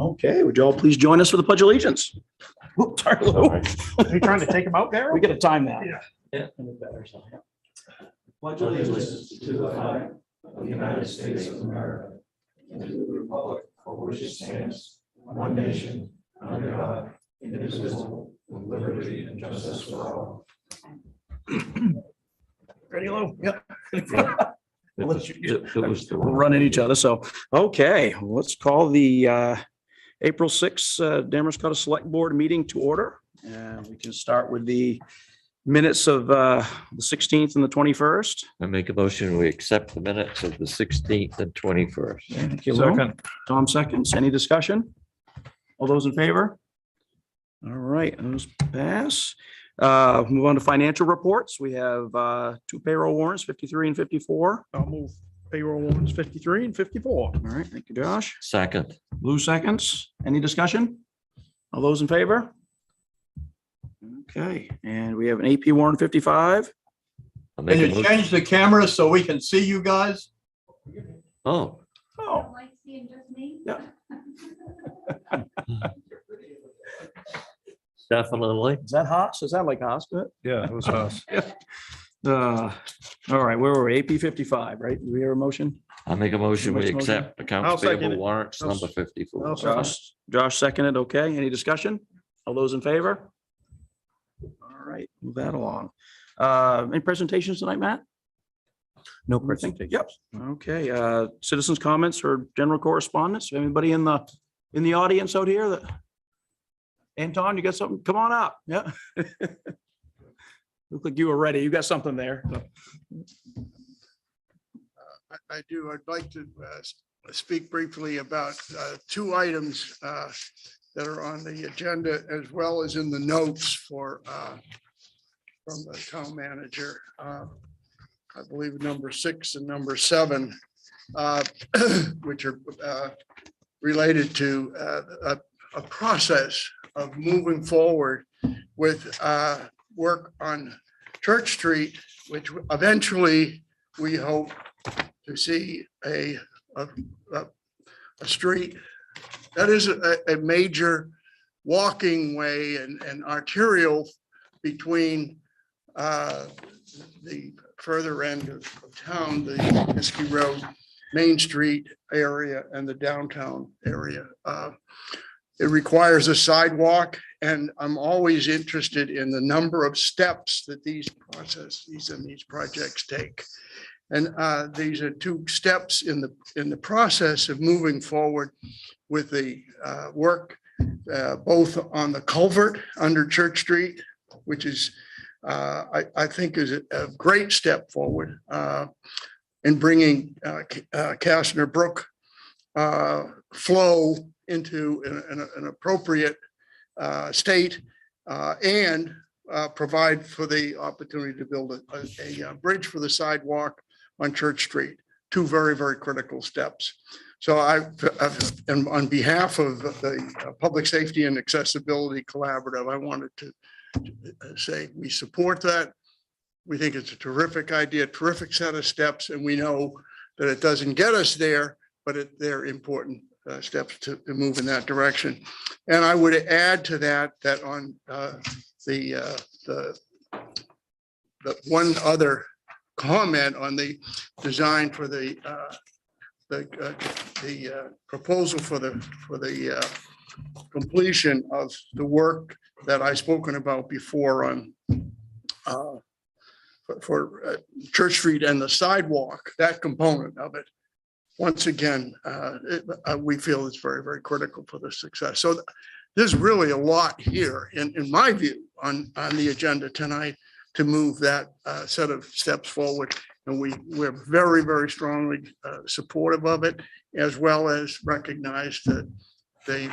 Okay, would you all please join us for the Pledge of Allegiance? Whoops, sorry, Lou. Are you trying to take him out there? We got to time that. Yeah. Pledge allegiance to the flag of the United States of America and to the republic for which it stands, one nation, under God, indivisible, with liberty and justice for all. Ready, Lou? Yep. We'll run at each other. So, okay, let's call the April 6th Damariscotta Select Board meeting to order. And we can start with the minutes of the 16th and the 21st. I make a motion, we accept the minutes of the 16th and 21st. Thank you, Lou. Tom seconds. Any discussion? All those in favor? All right, those pass. Move on to financial reports. We have two payroll warrants, 53 and 54. I'll move payroll warrants 53 and 54. All right, thank you, Josh. Second, Lou seconds. Any discussion? All those in favor? Okay, and we have an AP warrant 55. I'll Can make a you motion. change the camera so we can see you guys? Oh, Oh, Like seeing just me? Yeah. definitely. is that Haas? Is that like Haas? Yeah, it was us. All right, where were we? AP 55, right? Do we hear a motion? I make a motion, we Which motion? accept I'll accounts second payable it. warrants I'll number s- 54. I'll second. Josh seconded. Okay, any discussion? All those in favor? All right, move that along. Any presentations tonight, Matt? No Yep. Okay, citizens' comments or general correspondence? Anybody in the audience out here that? Anton, you got something? Come on up. Yeah. Look like you were ready. You got something there. I do. I'd like to speak briefly about two items that are on the agenda as well as in the notes for from the town manager. I believe number 6 and number 7, which are related to a process of moving forward with work on Church Street, which eventually we hope to see a street that is a major walking way and arterial between the further end of town, the Whiskey Road, Main Street area and the downtown area. It requires a sidewalk, and I'm always interested in the number of steps that these processes and these projects take. And these are two steps in the process of moving forward with the work, both on the culvert under Church Street, which is, I think, is a great step forward in bringing Castner Brook flow into an appropriate state and provide for the opportunity to build a bridge for the sidewalk on Church Street. Two very, very critical steps. So and on behalf of the Public Safety and Accessibility Collaborative, I wanted to say we support that. We think it's a terrific idea, terrific set of steps, and we know that it doesn't get us there, but they're important steps to move in that direction. And I would add to that on the one other comment on the design for the proposal for the completion of the work that I've spoken about before on for Church Street and the sidewalk, that component of it. Once again, we feel it's very, very critical for the success. So there's really a lot here, in my view, on the agenda tonight to move that set of steps forward. And we're very, very strongly supportive of it, as well as recognize the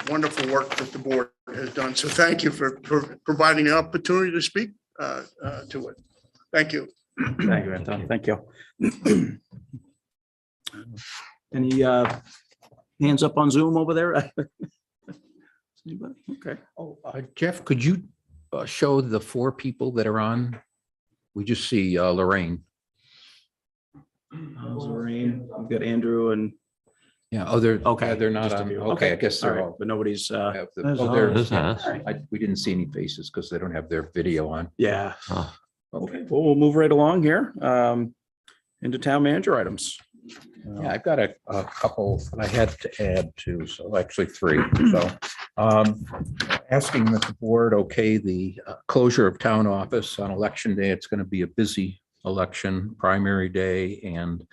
wonderful work that the board has done. So thank you for providing the opportunity to speak to it. Thank you. Thank you, Anton. Thank you. Any hands up on Zoom over there? Anybody? Okay. Oh, Jeff, could you show the 4 people that are on? We just see Lorraine. Lorraine, we've got Andrew and Yeah, oh, they're, Okay, they're not just a on, few. okay, I Okay, guess all they're right, all. but nobody's, have the- There's oh, there it This is, yeah. has. We didn't see any faces because they don't have their video on. yeah. Oh, Okay, well, we'll move right along here, into town manager items. Yeah, I've got a couple that I had to add to, so actually three. So asking that the board okay the closure of town office on election day. It's going to be a busy election, primary day, and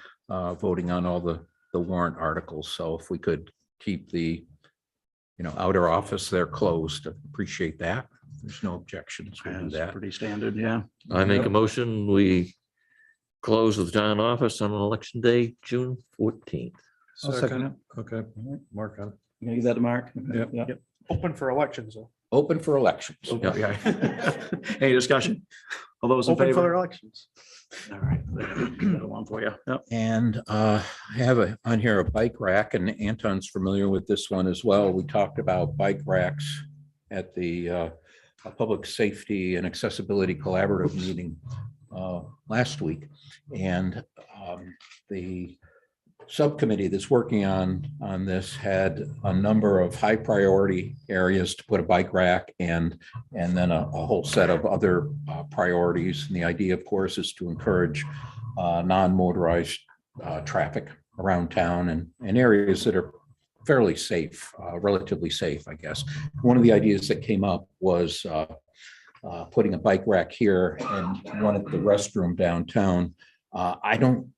voting on all the warrant articles. So if we could keep the, outer office there closed, I'd appreciate that. There's no objections. We'll do That's that. pretty standard, yeah. I make a motion, we close the town office on election day, June 14th. I'll second it. Okay, Mark on. You gonna give that to Mark? Yep. Yeah. Open for elections, though. Open for elections. Okay. Any discussion? All those in Open for favor? elections. All right. Got one for you. Yep. And I have on here a bike rack, and Anton's familiar with this one as well. We talked about bike racks at the Public Safety and Accessibility Collaborative meeting last week. And the subcommittee that's working on this had a number of high priority areas to put a bike rack and then a whole set of other priorities. And the idea, of course, is to encourage non-motorized traffic around town and areas that are fairly safe, relatively safe, I guess. One of the ideas that came up was putting a bike rack here and one at the restroom downtown. I don't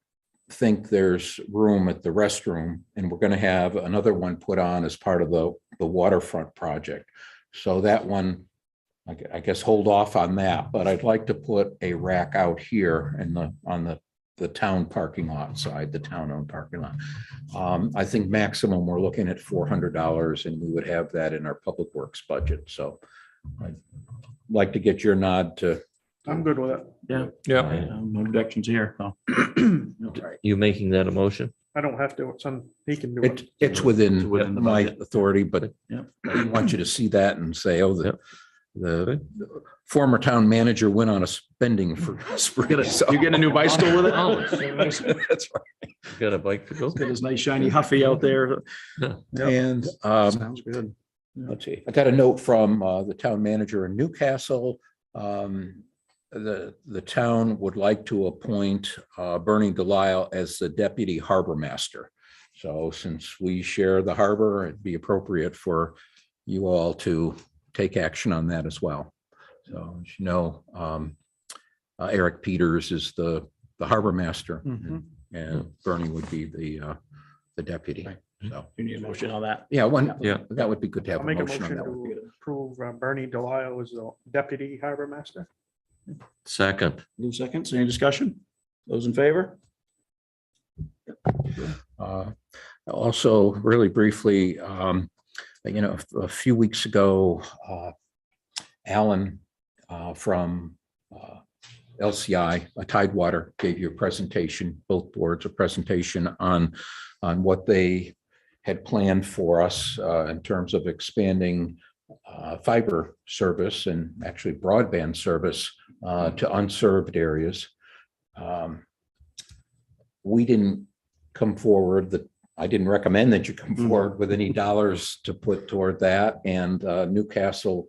think there's room at the restroom, and we're going to have another one put on as part of the waterfront project. So that one, I guess, hold off on that, but I'd like to put a rack out here on the town parking lot side, the town-owned parking lot. I think maximum, we're looking at $400, and we would have that in our public works budget. So I'd like to get your nod to. I'm good with it. Yeah, No objections here. No. You making that a motion? I don't have to. It's on, he can do it. It's within within the my budget. authority, but Yeah. I want you to see that and say, oh, Yep. the former town manager went on a spending for. You getting a new bicycle with it? Oh, That's right. Got a bike to go? Got his nice shiny Huffy out there. And Sounds good. let's see, I got a note from the town manager in Newcastle. The town would like to appoint Bernie Delisle as the deputy harbor master. So since we share the harbor, it'd be appropriate for you all to take action on that as well. So as you know, Eric Peters is the harbor master, and Bernie would be the deputy. So, You need a motion on that. yeah, Yeah. that would be good to have I'll a make a motion on motion that one. to approve Bernie Delisle as the deputy harbor master. Second. Move seconds. Any discussion? Those in favor? Also, really briefly, a few weeks ago, Alan from LCI, Tidewater, gave you a presentation, both boards, a presentation on what they had planned for us in terms of expanding fiber service and actually broadband service to unserved areas. We didn't come forward, I didn't recommend that you come forward with any dollars to put toward that. And Newcastle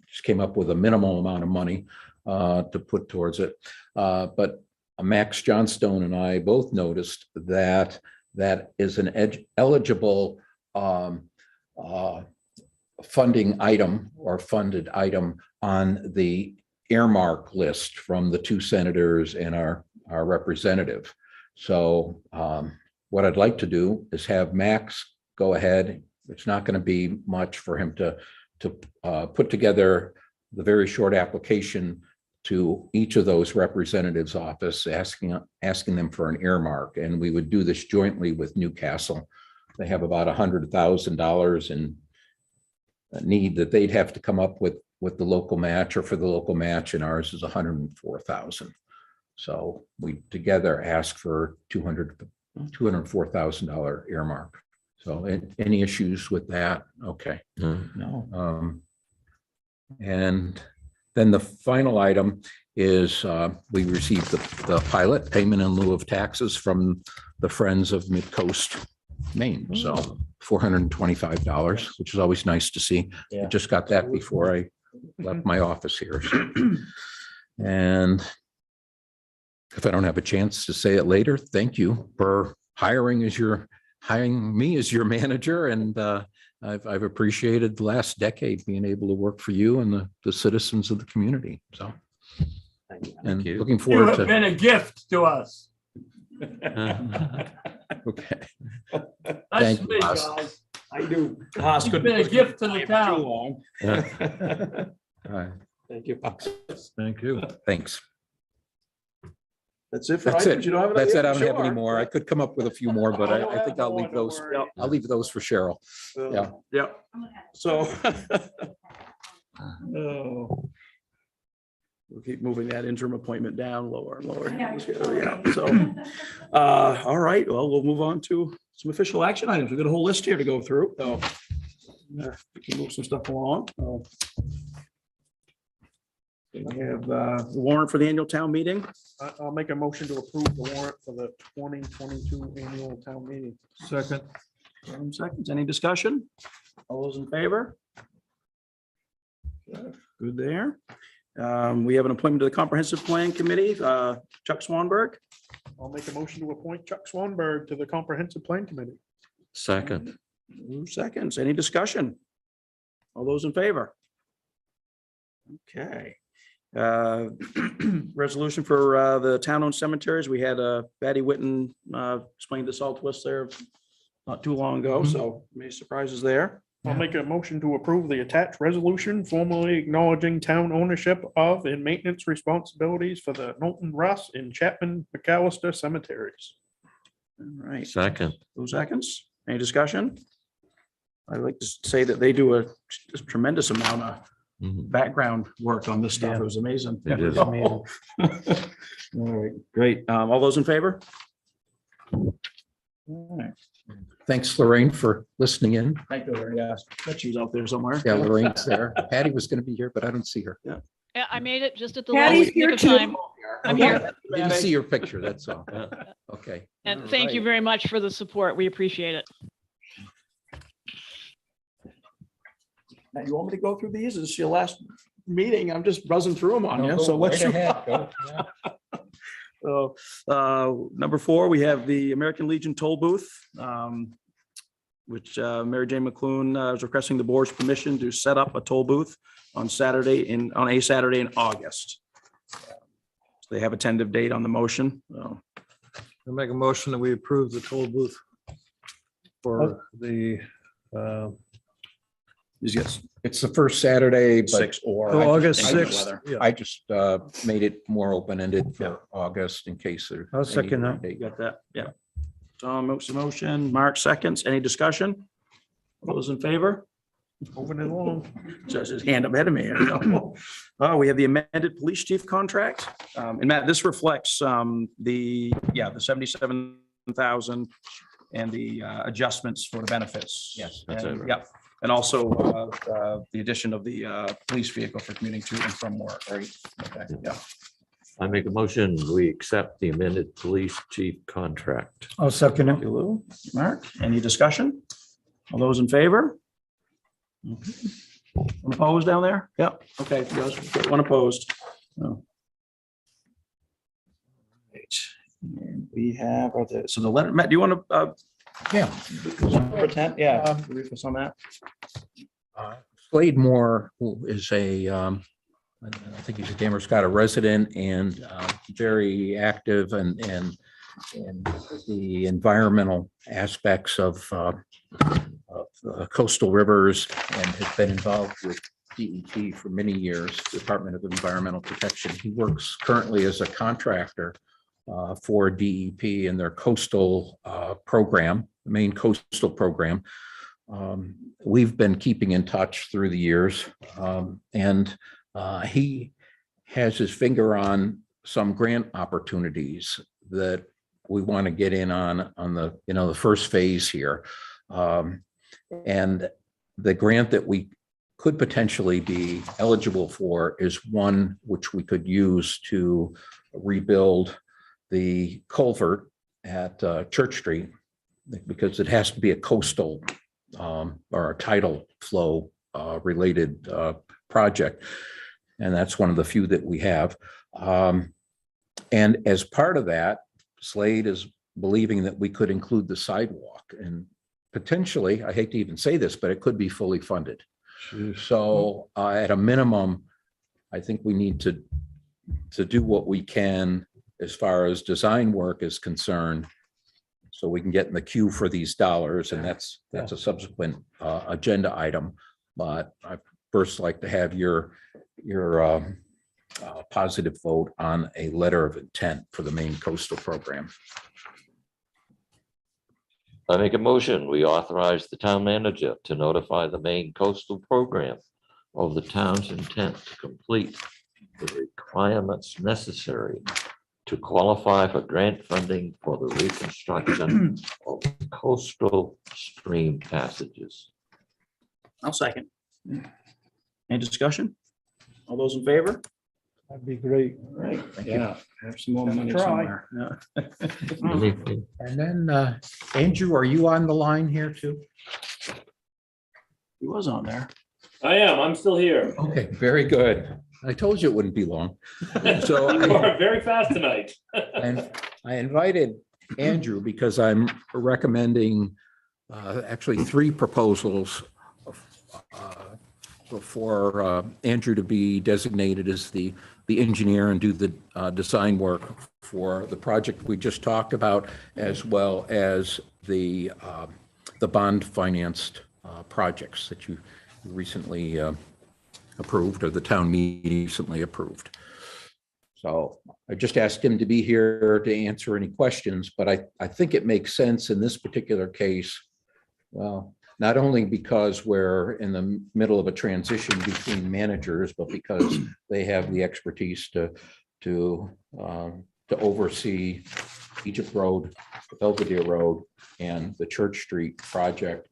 just came up with a minimal amount of money to put towards it. But Max Johnstone and I both noticed that is an eligible funding item or funded item on the earmark list from the two senators and our representative. So what I'd like to do is have Max go ahead. It's not going to be much for him to put together the very short application to each of those representatives' office, asking them for an earmark. And we would do this jointly with Newcastle. They have about $100,000 in need that they'd have to come up with the local match or for the local match, and ours is $104,000. So we together ask for $204,000 earmark. So any issues with that? Okay. No. And then the final item is we received the pilot payment in lieu of taxes from the Friends of Midcoast Maine. So $425, which is always nice to see. I Yeah. just got that before I left my office here. So. And if I don't have a chance to say it later, thank you for hiring me as your manager. And I've appreciated the last decade being able to work for you and the citizens of the community. So, and you. looking You forward have to, been a gift to us. okay. That's Thank you, me, Haas. guys. I do. You've been a gift to the town. All right. Thank you. Thank you. Thanks. That's it for That's items. it. You don't have That's it. I anything? don't have any Sure. more. I could come up with a few more, but I think I'll leave those. Yep. I'll leave those for Cheryl. Yeah. Yep. So. Oh. We'll keep moving that interim appointment down lower and lower. Yeah, so, all right, well, we'll move on to some official action items. We've got a whole list here to go through, so. We can move some stuff along. We have the warrant for the annual town meeting. I'll make a motion to approve the warrant for the 2022 annual town meeting. Second. 7 seconds. Any discussion? All those in favor? Good there. We have an appointment to the Comprehensive Plan Committee, Chuck Swanberg. I'll make a motion to appoint Chuck Swanberg to the Comprehensive Plan Committee. Second. 2 seconds. Any discussion? All those in favor? Okay. Resolution for the town-owned cemeteries. We had Patty Whitten explain this all to us there not too long ago, so many surprises there. I'll make a motion to approve the attached resolution formally acknowledging town ownership of and maintenance responsibilities for the Knowlton Russ and Chapman McAllister cemeteries. All right. Second. 2 seconds. Any discussion? I'd like to say that they do a tremendous amount of Mhm. background work on this stuff. It was amazing. They did. All right, great. All those in favor? All right. Thanks, Lorraine, for listening in. Thank you, Larry. Yeah, bet she's out there somewhere. Yeah, Lorraine's there. Patty was going to be here, but I don't see her. Yeah, I made it just at the Patty's last here nick of too. time. I'm here. Didn't see your picture, that's all. Okay. And thank you very much for the support. We appreciate it. Now, you want me to go through these? This is your last meeting. I'm just buzzing through them on you. So Go let's. right ahead. Go. So, number 4, we have the American Legion toll booth, which Mary Jane McClune is requesting the board's permission to set up a toll booth on a Saturday in August. So they have a tentative date on the motion. So, I'll make a motion that we approve the toll booth for the yes, It's the first Saturday, but 6 or August I think 6th. weather. Yeah. I just made it more open-ended for August in case there. I'll second that. You got that? Yeah. Tom makes the motion, Mark seconds. Any discussion? All those in favor? Moving it along. Says his hand up ahead of me. Oh, we have the amended police chief contract. And Matt, this reflects the 77,000 and the adjustments for the benefits. Yes, that's And, it. Yep. And also the addition of the police vehicle for commuting to and from work. Right. Okay. Yeah. I make a motion, we accept the amended police chief contract. I'll second Thank you, Lou. Mark, any discussion? All those in favor? One opposed down there? Yep. Okay. Yes, one opposed. No. Right. And we have, so the letter, Matt, do you want to? Yeah. Pretend, yeah. Brief us on that. Slade Moore, who is I think he's a Damariscotta resident and very active and the environmental aspects of coastal rivers and has been involved with DEP for many years, Department of Environmental Protection. He works currently as a contractor for DEP and their coastal program, the main coastal program. We've been keeping in touch through the years, and he has his finger on some grant opportunities that we want to get in on the, the first phase here. And the grant that we could potentially be eligible for is one which we could use to rebuild the culvert at Church Street because it has to be a coastal or a tidal flow related project. And that's one of the few that we have. And as part of that, Slade is believing that we could include the sidewalk, and potentially, I hate to even say this, but it could be fully funded. So at a minimum, I think we need to do what we can as far as design work is concerned, so we can get in the queue for these dollars, and that's a subsequent agenda item. But I first like to have your positive vote on a letter of intent for the Maine Coastal Program. I make a motion, we authorize the town manager to notify the Maine Coastal Program of the town's intent to complete the requirements necessary to qualify for grant funding for the reconstruction of coastal stream passages. I'll second. Any discussion? All those in favor? That'd be great. All right, thank you. Have some more Gonna money try. somewhere. Yeah. And then, Andrew, are you on the line here too? He was on there. I am. I'm still here. Okay, very good. I told you it wouldn't be long. So You are very fast tonight. and I invited Andrew because I'm recommending actually 3 proposals for Andrew to be designated as the engineer and do the design work for the project we just talked about, as well as the bond financed projects that you recently approved, or the town meeting recently approved. So I just asked him to be here to answer any questions, but I think it makes sense in this particular case. Well, not only because we're in the middle of a transition between managers, but because they have the expertise to oversee Egypt Road, Belvedere Road, and the Church Street project.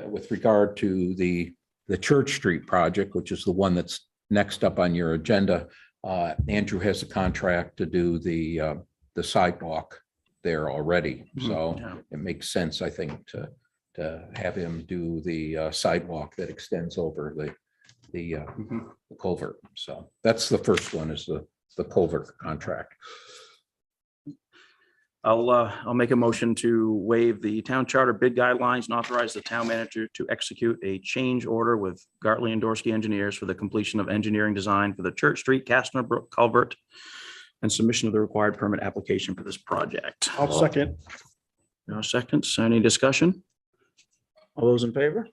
With regard to the Church Street project, which is the one that's next up on your agenda, Andrew has a contract to do the sidewalk there already. So it makes sense, I think, to have him do the sidewalk that extends over the culvert. So that's the first one, is the culvert contract. I'll make a motion to waive the town charter bid guidelines and authorize the town manager to execute a change order with Gartley and Dorsey Engineers for the completion of engineering design for the Church Street Castner Brook culvert and submission of the required permit application for this project. I'll second. No seconds. Any discussion? All those in favor?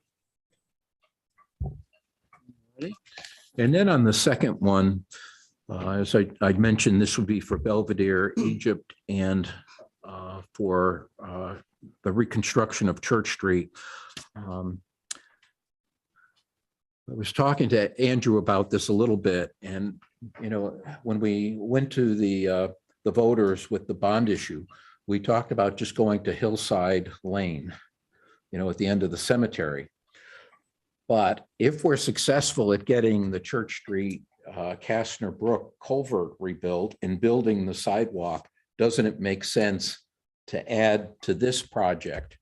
And then on the second one, as I'd mentioned, this would be for Belvedere, Egypt, and for the reconstruction of Church Street. I was talking to Andrew about this a little bit, and when we went to the voters with the bond issue, we talked about just going to Hillside Lane, at the end of the cemetery. But if we're successful at getting the Church Street Castner Brook culvert rebuilt and building the sidewalk, doesn't it make sense to add to this project,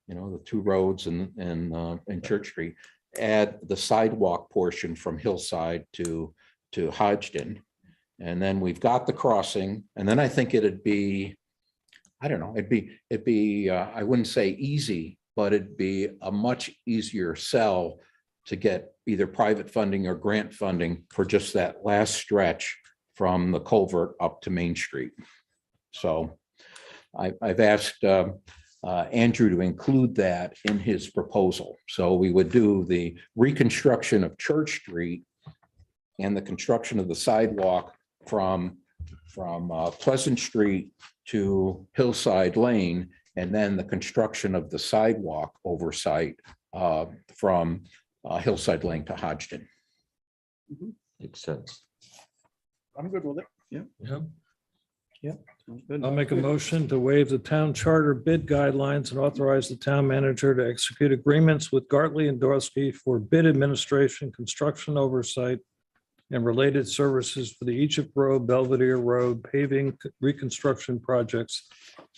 the 2 roads and Church Street, add the sidewalk portion from Hillside to Hodgdon? And then we've got the crossing, and then I think it'd be, I don't know, it'd be I wouldn't say easy, but it'd be a much easier sell to get either private funding or grant funding for just that last stretch from the culvert up to Main Street. So I've asked Andrew to include that in his proposal. So we would do the reconstruction of Church Street and the construction of the sidewalk from Pleasant Street to Hillside Lane, and then the construction of the sidewalk oversight from Hillside Lane to Hodgdon. Makes sense. I'm good with it. Sounds good. I'll make a motion to waive the town charter bid guidelines and authorize the town manager to execute agreements with Gartley and Dorsey for bid administration, construction oversight, and related services for the Egypt Road, Belvedere Road paving reconstruction projects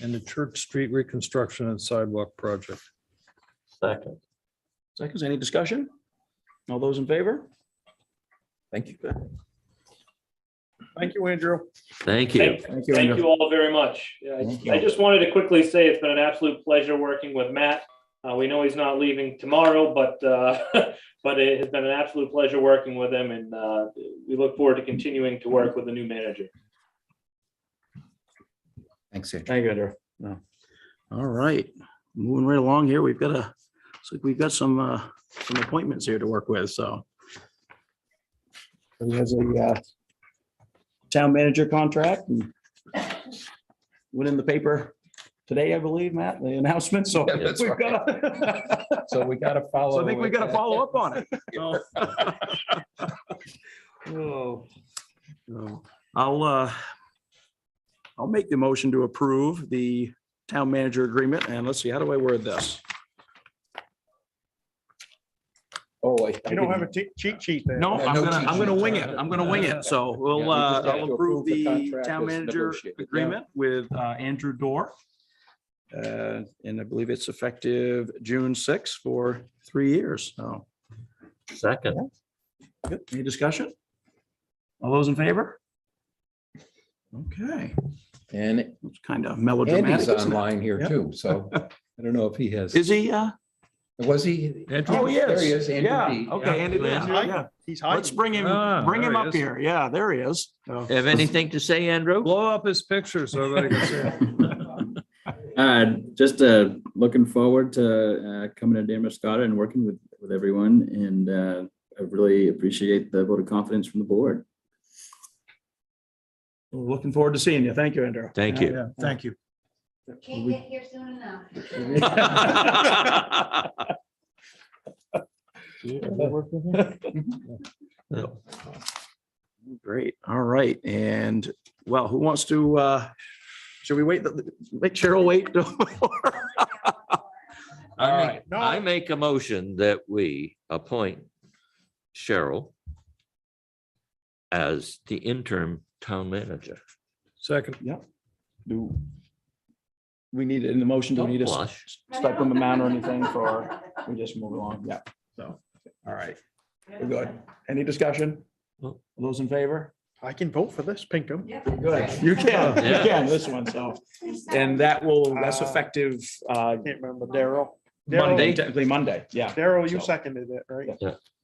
and the Church Street reconstruction and sidewalk project. Second. Seconds, any discussion? All those in favor? Thank you. Thank you, Andrew. Thank you. Thank you. Thank Andrew. you all very much. Yeah, I just wanted to quickly say it's been an absolute pleasure working with Matt. We know he's not leaving tomorrow, but but it has been an absolute pleasure working with him, and we look forward to continuing to work with the new manager. Thanks, Andrew. Thank you, Andrew. No. All right, moving right along here. We've got some appointments here to work with, so. He has a town manager contract and went in the paper today, I believe, Matt, the announcement, so. Yeah, that's we've got So we got to follow. So I think we got to follow up on it. Oh, So, I'll make the motion to approve the town manager agreement, and let's see, how do I word this? Oh, You don't have a cheat sheet there. No, Yeah, I'm no gonna, cheat I'm gonna sheet. wing it. I'm gonna wing it. So Yeah, we'll, we just have I'll to approve the contract town as manager negotiated. Yeah. agreement with Andrew Dorr. And I believe it's effective June 6th for 3 years. So, Second. good. Any discussion? All those in favor? Okay, And it's kind of Andy's melodramatic, isn't it? online here Yeah. too, so I don't know if he has. Is he, Was he? Andrew? oh, he There he is. is, Andrew Yeah, D. okay, Andy, He's yeah, yeah. He's Let's hiding. bring him There he up is. here. Yeah, there he is. So- Have anything to say, Andrew? Blow up his picture so everybody can see it. Just looking forward to coming to Damariscotta and working with everyone, and I really appreciate the vote of confidence from the board. We're looking forward to seeing you. Thank you, Andrew. Thank you. Yeah, thank you. Can't get here soon enough. Great. All right. And well, who wants to, should we wait, make Cheryl wait? All right. I make a motion that we appoint Cheryl as the interim town manager. Second. Do we need it in the motion? Do we Don't need a blush. stipend amount or anything for, we just move along? Yeah. So, all right. We're good. Any discussion? No. Those in favor? I can vote for this, Pinkham. Good. You can, you Yeah. can, this one, so. And that's effective Can't remember, Daryl. Monday, Daryl, technically Monday, yeah. Daryl, you So- seconded it, right?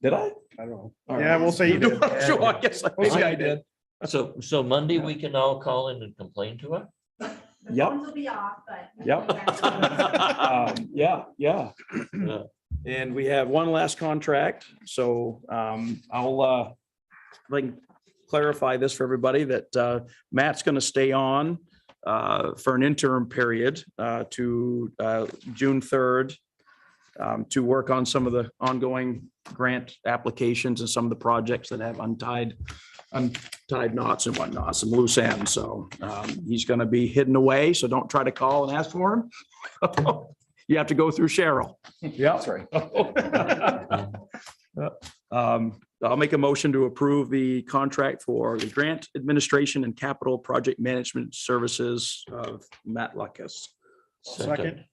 Did I? I don't know. All Yeah, right. we'll say you did. Sure, I guess, maybe I did. So Monday, we can all call in and complain to her? The Yep. phones will be off, but. Yep. Yeah. Yeah. And we have one last contract, so I'll like clarify this for everybody that Matt's gonna stay on for an interim period to June 3rd to work on some of the ongoing grant applications and some of the projects that have untied knots and whatnot, some loose ends. So he's gonna be hidden away, so don't try to call and ask for him. You have to go through Cheryl. Yeah. That's right. I'll make a motion to approve the contract for the grant administration and capital project management services of Matt Lucas. Second.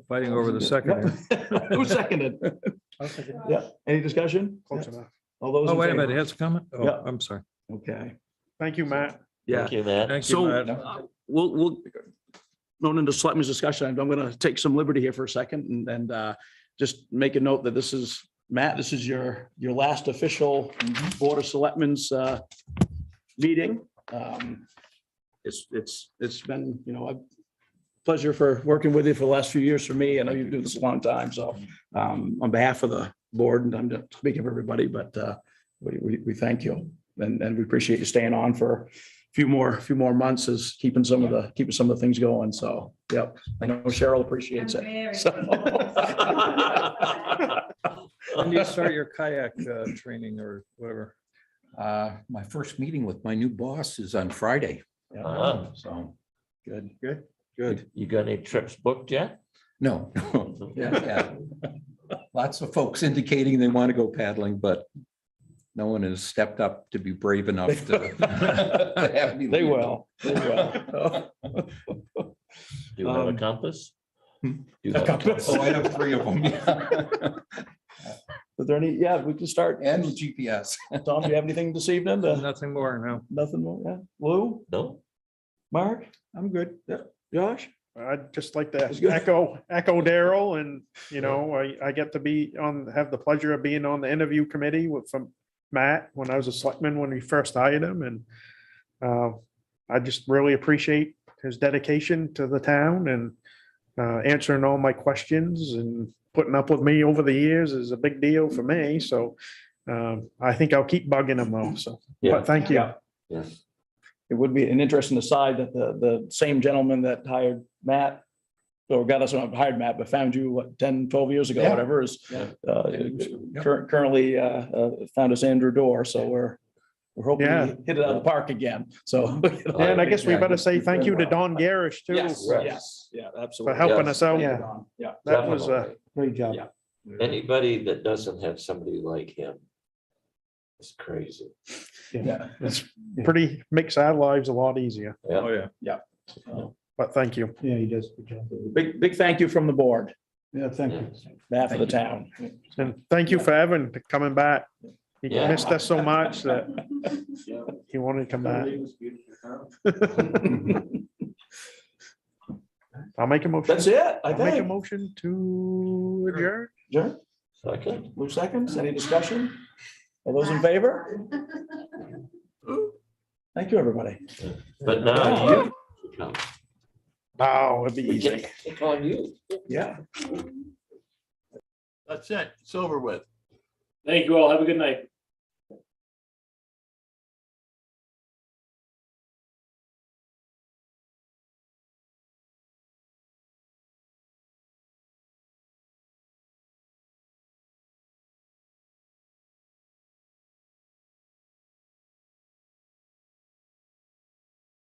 Fighting over the second. here. Who seconded? Yeah, any discussion? Close enough. All those Oh, in wait a favor? minute, he has a comment? Yeah. Oh, I'm sorry. Okay, Thank you, Matt. yeah. Thank you, Matt. Thank you, So Matt. we'll going into Selectmen's discussion. I'm going to take some liberty here for a second and just make a note that this is, Matt, this is your last official Board of Selectmen's meeting. It's been, a pleasure for working with you for the last few years for me. I know you've been doing this a long time, so on behalf of the board, and I'm not speaking for everybody, but we thank you and we appreciate you staying on for a few more months is keeping some of the things going. So, yep, I know Cheryl appreciates it. So- When do you start your kayak training or whatever? My first meeting with my new boss is on Friday. Uh-huh. So, Good. You got any trips booked yet? no. Yeah. Lots of folks indicating they want to go paddling, but no one has stepped up to be brave enough to. to have me They lead. will. They will. Do you have a compass? Hmm? Do you have a compass? Oh, I have 3 of them. Is there any, yeah, we can start. And the GPS. Tom, do you have anything this evening? Nothing more, no. Nothing more, yeah? Lou, No? Mark, I'm good. Josh? I'd just like to That's good. echo Daryl and, you know, I get to be have the pleasure of being on the interview committee from Matt when I was a selectman, when we first hired him. And I just really appreciate his dedication to the town and answering all my questions and putting up with me over the years is a big deal for me. So I think I'll keep bugging him though. So, Yeah. but thank you. Yeah. Yes. It would be an interesting aside that the same gentleman that hired Matt, or got us on, hired Matt, but found you, what, 10, 12 years ago, Yeah. whatever, is Yeah. currently found us Andrew Dorr. So we're hoping Yeah. we hit it out of the park again. So. Yeah, and I guess we better say thank you to Don Garish too. Yes, for- yes, yeah, For absolutely. helping Yes. us out. Yeah. That was Definitely. great job. Yeah. Anybody that doesn't have somebody like him is crazy. Yeah. It's makes our lives a lot easier, Yeah. yeah. but thank you. Yeah, he does. Big thank you from the board, Yeah, thank you. behalf of the town. And thank you for Evan for coming back. He Yeah. missed us so much that he wanted to come back. I'll make a motion. That's it, I I'll make a think. motion to adjourn. Sure. Second. Move seconds, any discussion? All those in favor? Thank you, everybody. But now you come. Oh, it'd be We easy. can pick on you. Yeah. That's it. It's over with. Thank you all. Have a good night.